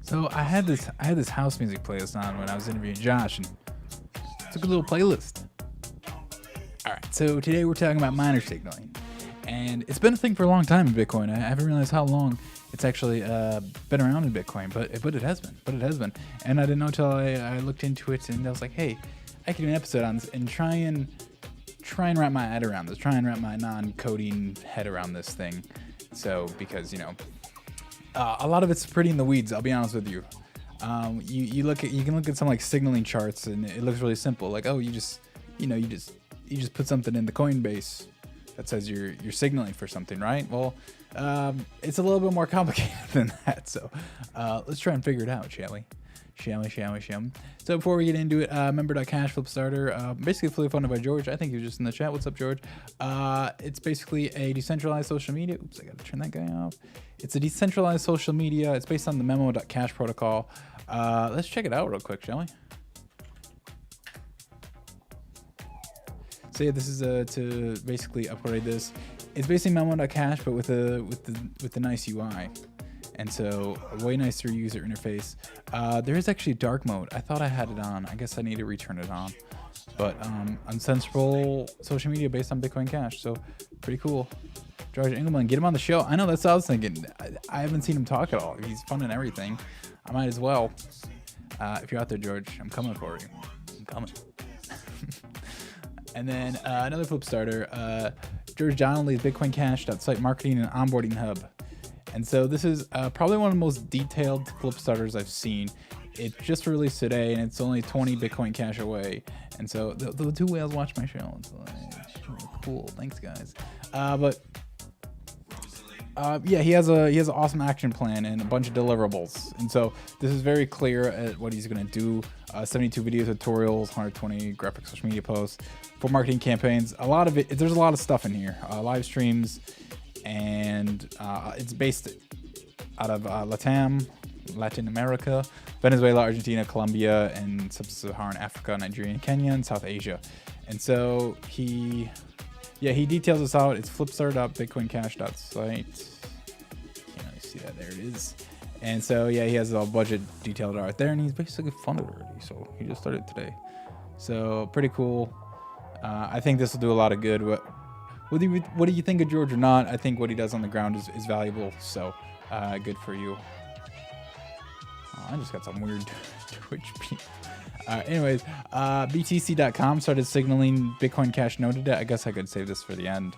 So I had this house music playlist on when I was interviewing Josh, and it's a good little playlist. All right, so today we're talking about miner signaling, and it's been a thing for a long time in Bitcoin. I haven't realized how long it's actually been around in Bitcoin, but it has been. And I didn't know until I looked into it, and I was like, hey, I could do an episode on this and try and wrap my head around this, try and wrap my non-coding head around this thing. So because a lot of it's pretty in the weeds, I'll be honest with you. You can look at some like signaling charts, and it looks really simple. Like, oh, you just put something in the Coinbase that says you're signaling for something, right? Well, it's a little bit more complicated than that. So let's try and figure it out, shall we? Shall we? So before we get into it, member.cash Flipstarter, basically fully funded by George. I think he was just in the chat. What's up, George? It's basically a decentralized social media. Oops, I gotta turn that guy off. It's a decentralized social media. It's based on the memo.cash protocol. Let's check it out real quick, shall we? So yeah, this is to basically upgrade this. It's basically memo.cash, but with the nice UI. And so a way nicer user interface. There is actually dark mode. I thought I had it on. I guess I need to return it on. But uncensorable social media based on Bitcoin Cash. So pretty cool. George Engelman, get him on the show. I know, that's what I was thinking. I haven't seen him talk at all. He's fun and everything. I might as well. If you're out there, George, I'm coming for you. I'm coming. And then another Flipstarter. George Donnelly's Bitcoin Cash site marketing and onboarding hub. And so this is probably one of the most detailed Flipstarters I've seen. It just released today, and it's only 20 Bitcoin Cash away. And so the two whales watch my show. It's like, really cool. Thanks, guys. Yeah, he has an awesome action plan and a bunch of deliverables. And so this is very clear at what he's going to do. 72 video tutorials, 120 graphic social media posts for marketing campaigns. A lot of it, there's a lot of stuff in here. Live streams. And it's based out of Latin America, Venezuela, Argentina, Colombia, and sub-Saharan Africa, Nigeria, and Kenya, and South Asia. And so he details this out. It's flipstarter.bitcoincash.site. Can't really see that. There it is. And so yeah, he has a budget detailed art there, and he's basically funded already. So he just started today. So pretty cool. I think this will do a lot of good. What do you think of George or not? I think what he does on the ground is valuable. So good for you. Oh, I just got some weird Twitch people. Anyways, BTC.com started signaling Bitcoin Cash noted it. I guess I could save this for the end.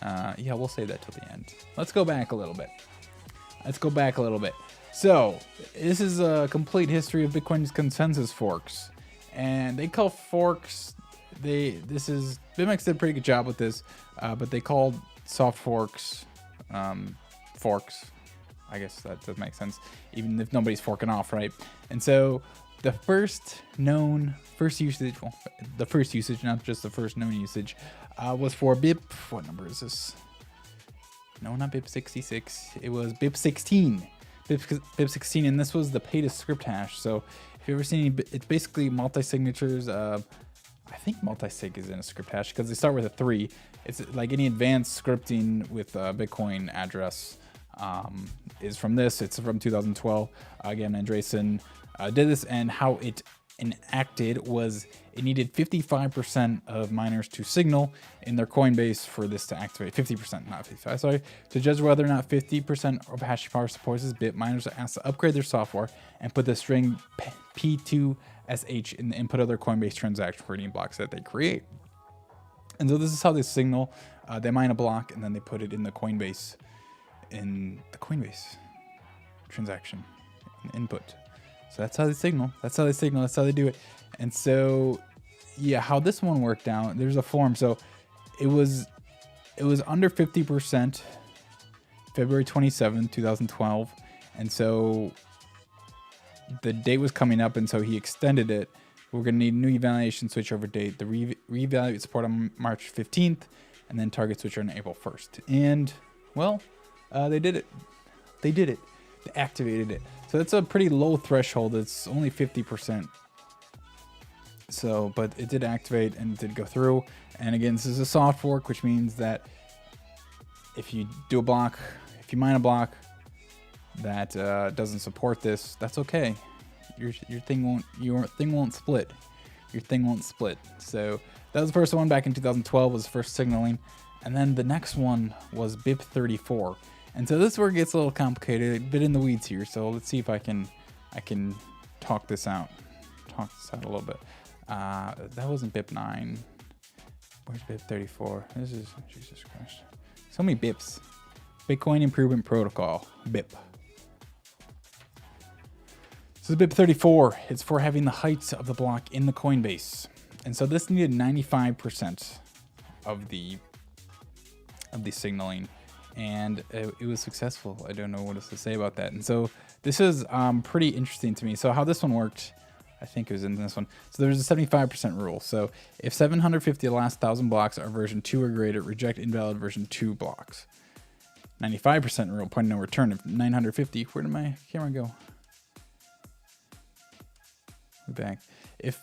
Yeah, we'll save that till the end. Let's go back a little bit. So this is a complete history of Bitcoin's consensus forks. And they call forks... BitMEX did a pretty good job with this, but they called soft forks forks. I guess that does make sense, even if nobody's forking off, right? And so the first usage, not just the first known usage, was for BIP. What number is this? No, not BIP 66. It was BIP 16. BIP 16, and this was the pay to script hash. So if you've ever seen, it's basically multi-signatures. I think multi-sig is in a script hash because they start with a 3. It's like any advanced scripting with a Bitcoin address is from this. It's from 2012. Again, Andreessen did this, and how it enacted was it needed 55% of miners to signal in their Coinbase for this to activate. 50%, not 55, sorry. To judge whether or not 50% of hash power supports this bit, miners are asked to upgrade their software and put the string P2SH in the input of their Coinbase transaction for any blocks that they create. And so this is how they signal. They mine a block and then they put it in the Coinbase transaction input. So that's how they signal. That's how they do it. And so, yeah, how this one worked out, there's a form. So it was under 50% February 27, 2012. And so the date was coming up, and so he extended it. We're going to need a new evaluation switchover date. The reevaluate support on March 15th, and then target switcher on April 1st. And, well, they did it. They activated it. So that's a pretty low threshold. It's only 50%. So, but it did activate and it did go through. And again, this is a soft fork, which means that if you do a block, if you mine a block, that doesn't support this, that's okay. Your thing won't split. Your thing won't split. So that was the first one back in 2012, was first signaling. And then the next one was BIP34. And so this is where it gets a little complicated, a bit in the weeds here. So let's see if I can talk this out. Talk this out a little bit. That wasn't BIP9. Where's BIP34? This is, Jesus Christ. So many BIPs. Bitcoin Improvement Protocol, BIP. So the BIP34, it's for having the heights of the block in the Coinbase. And so this needed 95% of the signaling, and it was successful. I don't know what else to say about that. And so this is pretty interesting to me. So how this one worked, I think it was in this one. So there's a 75% rule. So if 750 of the last 1,000 blocks are version 2 or greater, reject invalid version 2 blocks. 95% rule, point of no return. If 950, where did my camera go? We're back. If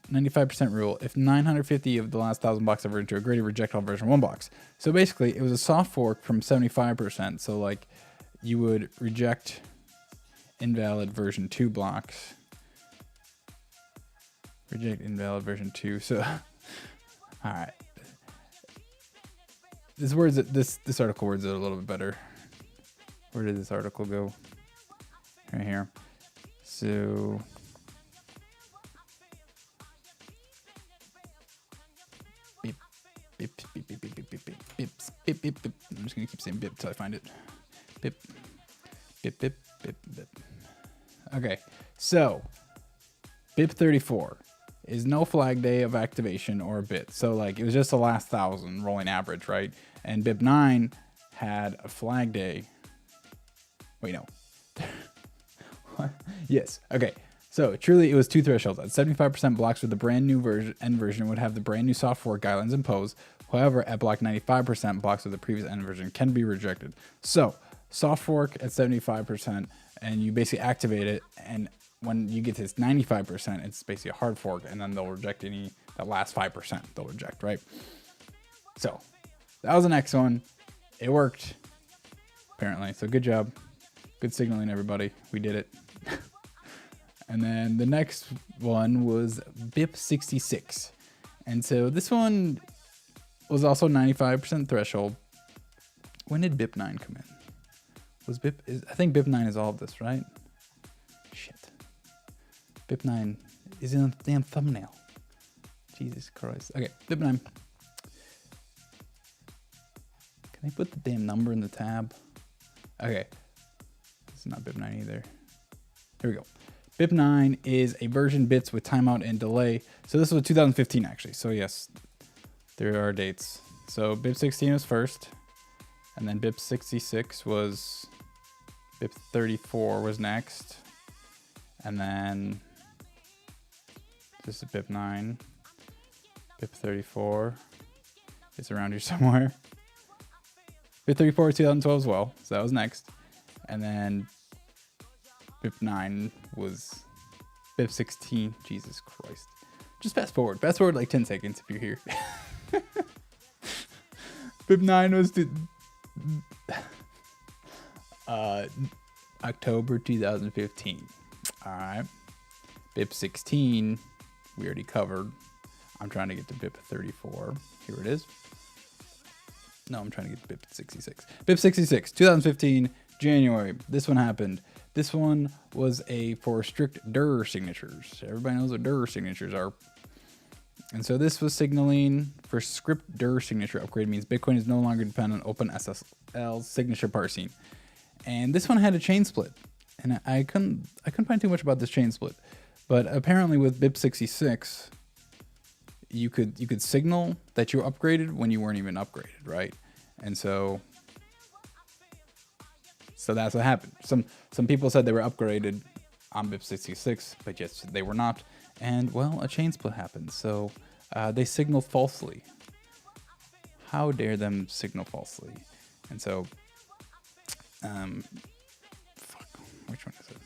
95% rule, if 950 of the last 1,000 blocks are version 2 or greater, reject all version 1 blocks. So basically, it was a soft fork from 75%. So like, you would reject invalid version 2 blocks. Reject invalid version 2. So, all right. This article words it a little bit better. Where did this article go? Right here. So, beep, beep, beep, beep, beep, beep, beep, beep, beep, beep, beep, beep. I'm just gonna keep saying beep until I find it. Beep, beep, beep, beep, beep. Okay, so BIP34 is no flag day of activation or a bit. So like, it was just the last 1,000 rolling average, right? And BIP9 had a flag day. Wait, no. What? Yes. Okay. So truly, it was 2 thresholds. At 75% blocks with the brand new end version would have the brand new soft fork guidelines imposed. However, at block 95%, blocks with the previous end version can be rejected. So soft fork at 75%, and you basically activate it, and when you get to this 95%, it's basically a hard fork, and then they'll reject that last 5%. They'll reject, right? So that was the next one. It worked, apparently. So good job. Good signaling, everybody. We did it. And then the next one was BIP66. And so this one was also 95% threshold. When did BIP9 come in? I think BIP9 is all of this, right? Shit. BIP9 is in the damn thumbnail. Jesus Christ. Okay, BIP9. Can I put the damn number in the tab? Okay. This is not BIP9 either. Here we go. BIP9 is a version bits with timeout and delay. So this was 2015 actually. So yes, there are dates. So BIP16 was first, and then BIP66 was, BIP34 was next, and then this is BIP9, BIP34 is around here somewhere. BIP34 is 2012 as well, so that was next, and then BIP9 was BIP16. Jesus Christ. Just fast forward like 10 seconds if you're here. BIP9 was October 2015. All right. BIP16, we already covered. I'm trying to get to BIP34. Here it is. No, I'm trying to get to BIP66. BIP66, 2015, January. This one happened. This one was for strict DER signatures. Everybody knows what DER signatures are. And so this was signaling for script DER signature upgrade means Bitcoin is no longer dependent on OpenSSL signature parsing. And this one had a chain split. And I couldn't find too much about this chain split. But apparently with BIP66, you could signal that you were upgraded when you weren't even upgraded, right? And so that's what happened. Some people said they were upgraded on BIP66, but yes, they were not. And well, a chain split happened. So they signaled falsely. How dare them signal falsely? And so, fuck, which one is it?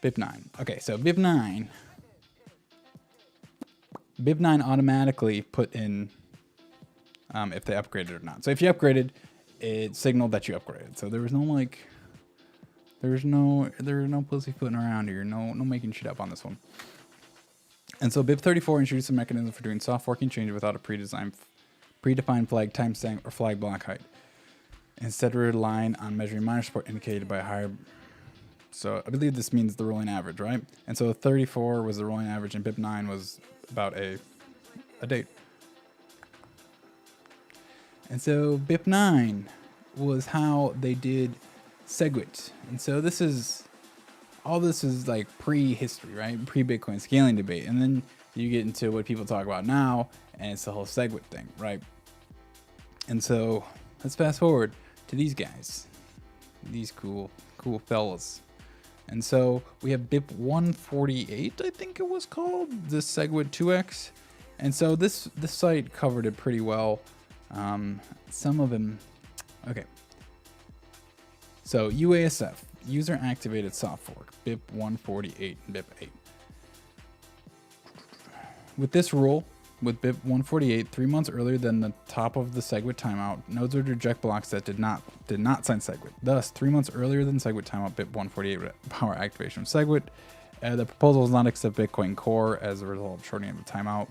BIP9. Okay, so BIP9 automatically put in if they upgraded or not. So if you upgraded, it signaled that you upgraded. So there was no like There's no pussyfooting around here. No making shit up on this one. And so BIP34 introduced a mechanism for doing soft forking changes without a predefined flag timestamp or flag block height. Instead, we're relying on measuring miner support indicated by a higher. So I believe this means the rolling average, right? And so 34 was the rolling average, and BIP9 was about a date. And so BIP9 was how they did Segwit. And so this is like pre-history, right? Pre-Bitcoin scaling debate. And then you get into what people talk about now, and it's the whole Segwit thing, right? And so let's fast forward to these guys, these cool fellas. And so we have BIP 148, I think it was called, the Segwit 2x. And so this site covered it pretty well. Some of them, okay. So UASF, user activated soft fork, BIP 148 and BIP 8. With this rule, with BIP 148, 3 months earlier than the top of the Segwit timeout, nodes would reject blocks that did not sign Segwit. Thus, 3 months earlier than Segwit timeout, BIP 148 would power activation of Segwit. The proposal does not accept Bitcoin Core as a result of shortening of the timeout.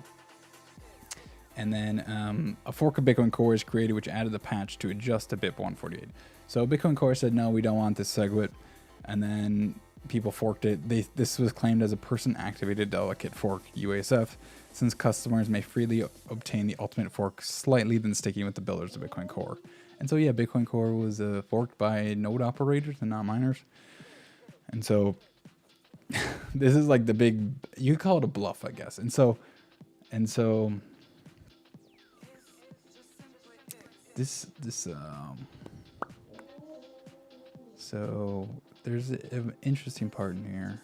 And then a fork of Bitcoin Core is created, which added the patch to adjust to BIP 148. So Bitcoin Core said, no, we don't want this Segwit. And then people forked it. This was claimed as a person-activated delegate fork, UASF, since customers may freely obtain the ultimate fork slightly than sticking with the builders of Bitcoin Core. And so, yeah, Bitcoin Core was forked by node operators and not miners. And so this is like the big, you could call it a bluff, I guess. And so so there's an interesting part in here.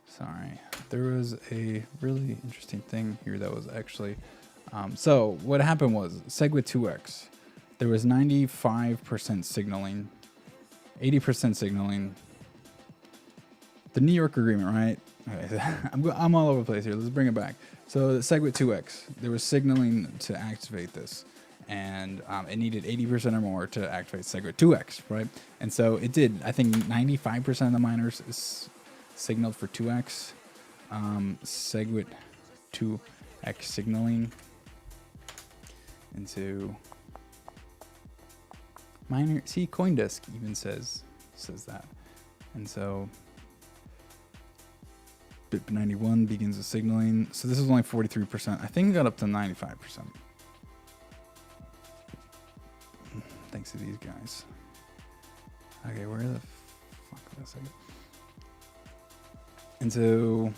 Sorry, there was a really interesting thing here that was actually, so what happened was Segwit 2x, there was 95% signaling, 80% signaling. The New York agreement, right? Okay, I'm all over the place here. Let's bring it back. So the Segwit 2x, there was signaling to activate this, and it needed 80% or more to activate Segwit 2x, right? And so it did. I think 95% of the miners signaled for 2x. Segwit 2x signaling into miner. See, CoinDesk even says that, and so BIP 91 begins the signaling. So this is only 43%. I think it got up to 95%. Thanks to these guys. Okay, where the fuck was I? And so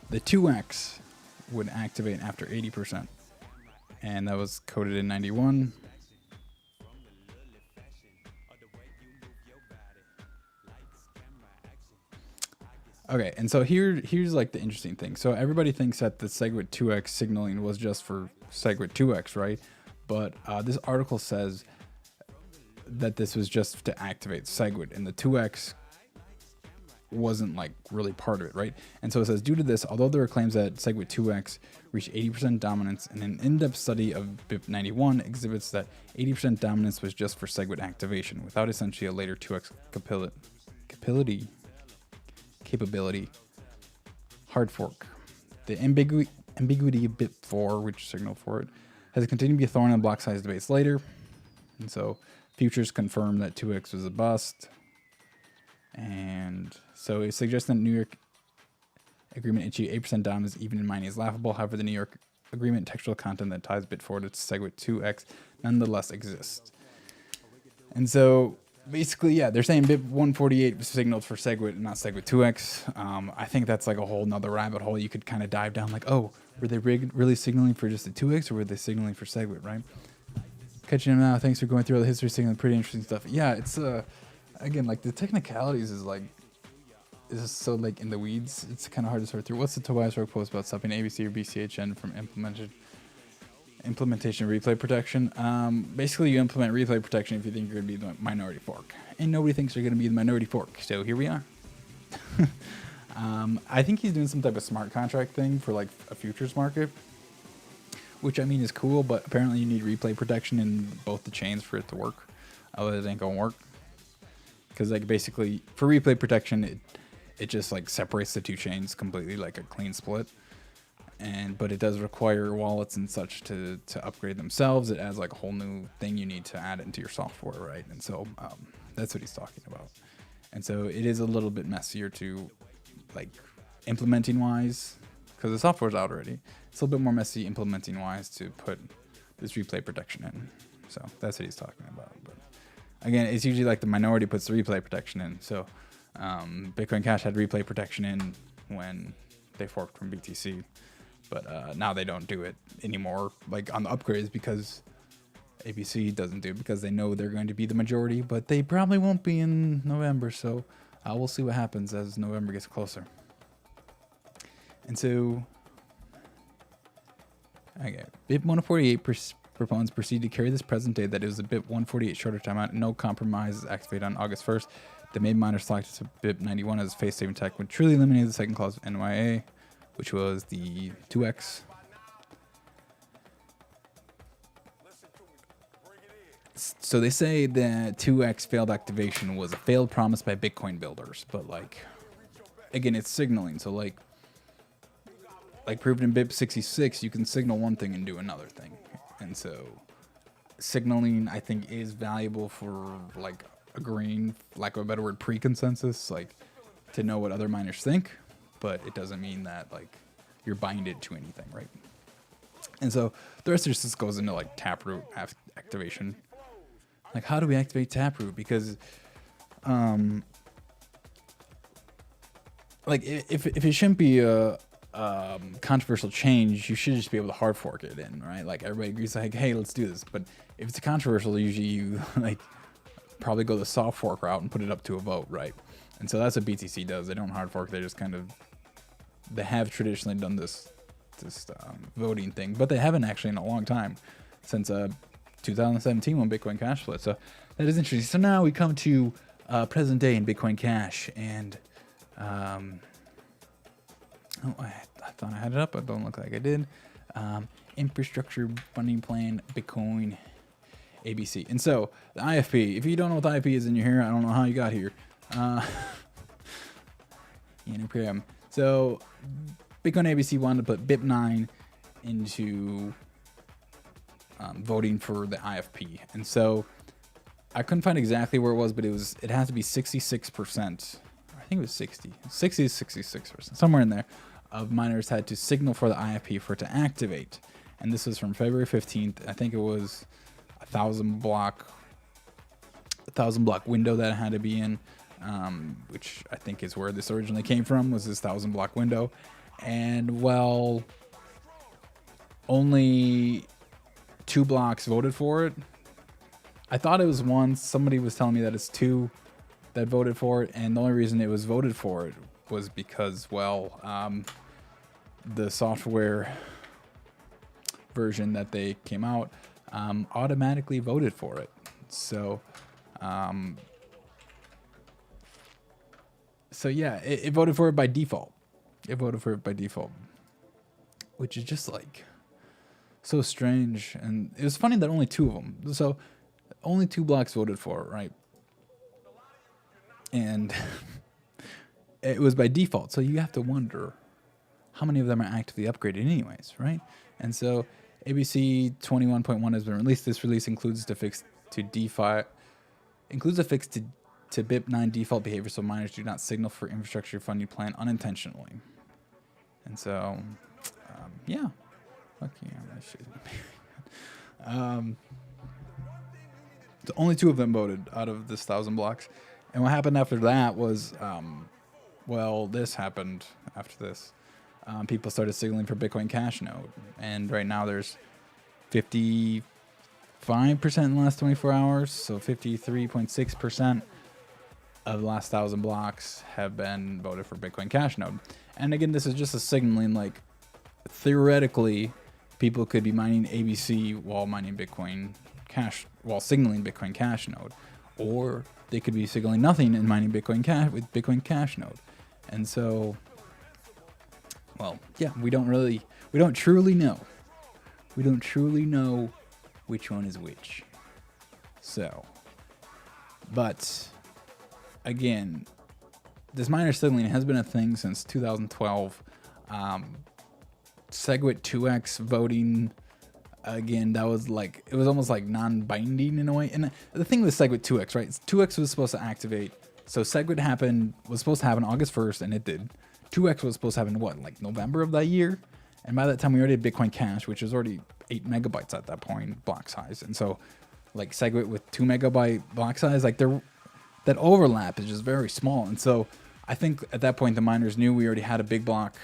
the 2x would activate after 80%. And that was coded in 91. Okay, and so here's like the interesting thing. So everybody thinks that the Segwit 2x signaling was just for Segwit 2x, right? But this article says that this was just to activate Segwit, and the 2x wasn't like really part of it, right? And so it says, due to this, although there are claims that Segwit 2x reached 80% dominance, and an in-depth study of BIP 91 exhibits that 80% dominance was just for Segwit activation, without essentially a later 2x capability. Hard fork. The ambiguity of BIP 4, which signaled for it, has continued to be a thorn in block size debates later. And so futures confirm that 2x was a bust. And so it suggests that New York agreement achieved 8% dominance even in mining is laughable. However, the New York agreement textual content that ties BIP 4 to Segwit 2x nonetheless exists. And so basically, yeah, they're saying BIP 148 was signaled for Segwit and not Segwit 2x. I think that's like a whole nother rabbit hole you could kind of dive down, like, oh, were they really signaling for just the 2x, or were they signaling for Segwit, right? Catching him now. Thanks for going through all the history, signaling pretty interesting stuff. Yeah, it's again, like the technicalities is so like in the weeds. It's kind of hard to sort through. What's the Tobias Rogue post about stopping ABC or BCHN from implementation of replay protection? Basically, you implement replay protection if you think you're going to be the minority fork, and nobody thinks they're going to be the minority fork. So here we are. I think he's doing some type of smart contract thing for like a futures market, which I mean is cool, but apparently you need replay protection in both the chains for it to work. otherwise it ain't gonna work. Because like basically for replay protection, it just like separates the two chains completely, like a clean split. But it does require wallets and such to upgrade themselves. It adds like a whole new thing you need to add into your software, right? And so that's what he's talking about. And so it is a little bit messier to like implementing wise, because the software's out already. It's a little bit more messy implementing wise to put this replay protection in. So that's what he's talking about. But again, it's usually like the minority puts the replay protection in. So Bitcoin Cash had replay protection in when they forked from BTC. But now they don't do it anymore, like on the upgrades, because ABC doesn't do it because they know they're going to be the majority, but they probably won't be in November. So we'll see what happens as November gets closer. And so, okay, BIP 148 proponents proceed to carry this present day that it was a BIP 148 shorter timeout and no compromise is activated on August 1st. The main miner selected to BIP 91 as a face-saving tech, which truly eliminated the second clause of NYA, which was the 2x. So they say that 2x failed activation was a failed promise by Bitcoin builders, but like, again, it's signaling. So like proven in BIP 66, you can signal one thing and do another thing. And so signaling, I think, is valuable for like agreeing, lack of a better word, pre-consensus, like to know what other miners think. But it doesn't mean that like you're binded to anything, right? And so the rest of this just goes into like Taproot activation. Like, how do we activate Taproot? Because like if it shouldn't be a controversial change, you should just be able to hard fork it in, right? Like everybody agrees, like, hey, let's do this. But if it's a controversial, usually you like probably go the soft fork route and put it up to a vote, right? And so that's what BTC does. They don't hard fork. They just kind of, they have traditionally done this voting thing, but they haven't actually in a long time, since 2017 when Bitcoin Cash split. So that is interesting. So now we come to present day in Bitcoin Cash, and oh, I thought I had it up. It don't look like I did. Infrastructure funding plan, Bitcoin, ABC. And so the IFP, if you don't know what the IFP is and you're here, I don't know how you got here. So Bitcoin ABC wanted to put BIP9 into voting for the IFP. And so I couldn't find exactly where it was, but it has to be 66%. I think it was 60 to 66%, somewhere in there, of miners had to signal for the IFP for it to activate. And this was from February 15th. I think it was a 1,000 block window that it had to be in, which I think is where this originally came from, was this 1,000 block window. And well, only 2 blocks voted for it. I thought it was 1. Somebody was telling me that it's 2 that voted for it, and the only reason it was voted for it was because, well, the software version that they came out automatically voted for it. So yeah, it voted for it by default. Which is just like so strange. And it was funny that only 2 of them. So only 2 blocks voted for it, right? And it was by default. So you have to wonder how many of them are actively upgraded anyways, right? And so ABC 21.1 has been released. This release includes a fix to BIP9 default behavior, so miners do not signal for infrastructure funding plan unintentionally. And so, yeah. Okay, so only 2 of them voted out of this 1,000 blocks. And what happened after that was, well, this happened after this. People started signaling for Bitcoin Cash node. And right now there's 55% in the last 24 hours. So 53.6% of the last 1,000 blocks have been voted for Bitcoin Cash node. And again, this is just a signaling, like, theoretically, people could be mining ABC while mining Bitcoin Cash, while signaling Bitcoin Cash node. Or they could be signaling nothing and mining Bitcoin Cash with Bitcoin Cash node. And so, well, yeah, we don't truly know. We don't truly know which one is which. So, But again, this miner signaling has been a thing since 2012. Segwit 2x voting, again, that was like, it was almost like non-binding in a way. And the thing with Segwit 2x, right? 2x was supposed to activate. So Segwit was supposed to happen August 1st, and it did. 2x was supposed to happen what, like November of that year? And by that time, we already had Bitcoin Cash, which was already 8 megabytes at that point, block size. And so, like, Segwit with 2 megabyte block size, like, that overlap is just very small. And so, I think at that point, the miners knew we already had a big block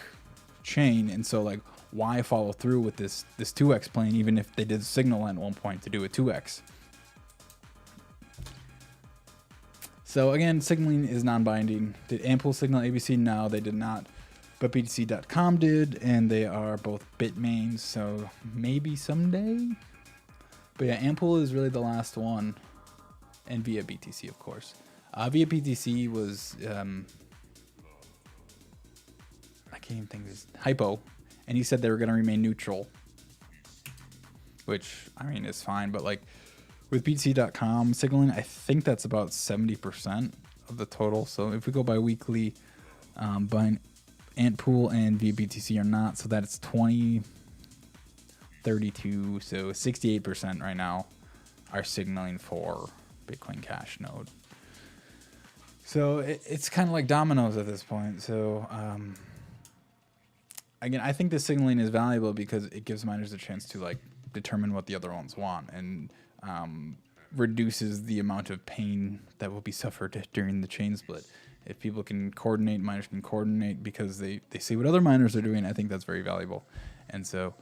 chain. And so, like, why follow through with this 2x plan, even if they did signal at one point to do a 2x? So, again, signaling is non-binding. Did Ampool signal ABC? No, they did not. But BTC.com did, and they are both Bitmains, so maybe someday. But yeah, Ampool is really the last one, and via BTC, of course. Via BTC was, I can't even think of this, Hypo, and he said they were going to remain neutral, which, I mean, is fine, but like, with BTC.com signaling, I think that's about 70% of the total. So if we go by weekly, by Antpool and via BTC are not, so that's 20, 32, so 68% right now are signaling for Bitcoin Cash node. So it's kind of like dominoes at this point. So again, I think the signaling is valuable because it gives miners a chance to like determine what the other ones want, and reduces the amount of pain that will be suffered during the chain split. If people can coordinate, miners can coordinate because they see what other miners are doing, I think that's very valuable. And so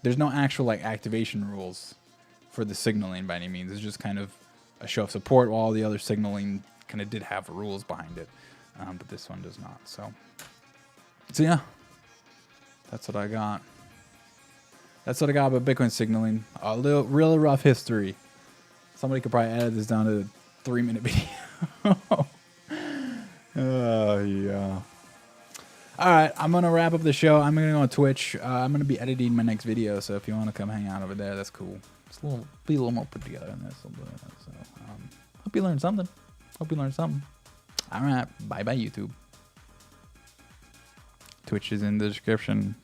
there's no actual like activation rules for the signaling by any means. It's just kind of a show of support, while all the other signaling kind of did have rules behind it. But this one does not. So yeah, that's what I got. That's what I got about Bitcoin signaling. A real rough history. Somebody could probably edit this down to a 3-minute video. Oh, yeah. All right, I'm going to wrap up the show. I'm going to go on Twitch. I'm going to be editing my next video, so if you want to come hang out over there, that's cool. It's be a little more put together in this. So, hope you learned something. All right, bye-bye, YouTube. Twitch is in the description.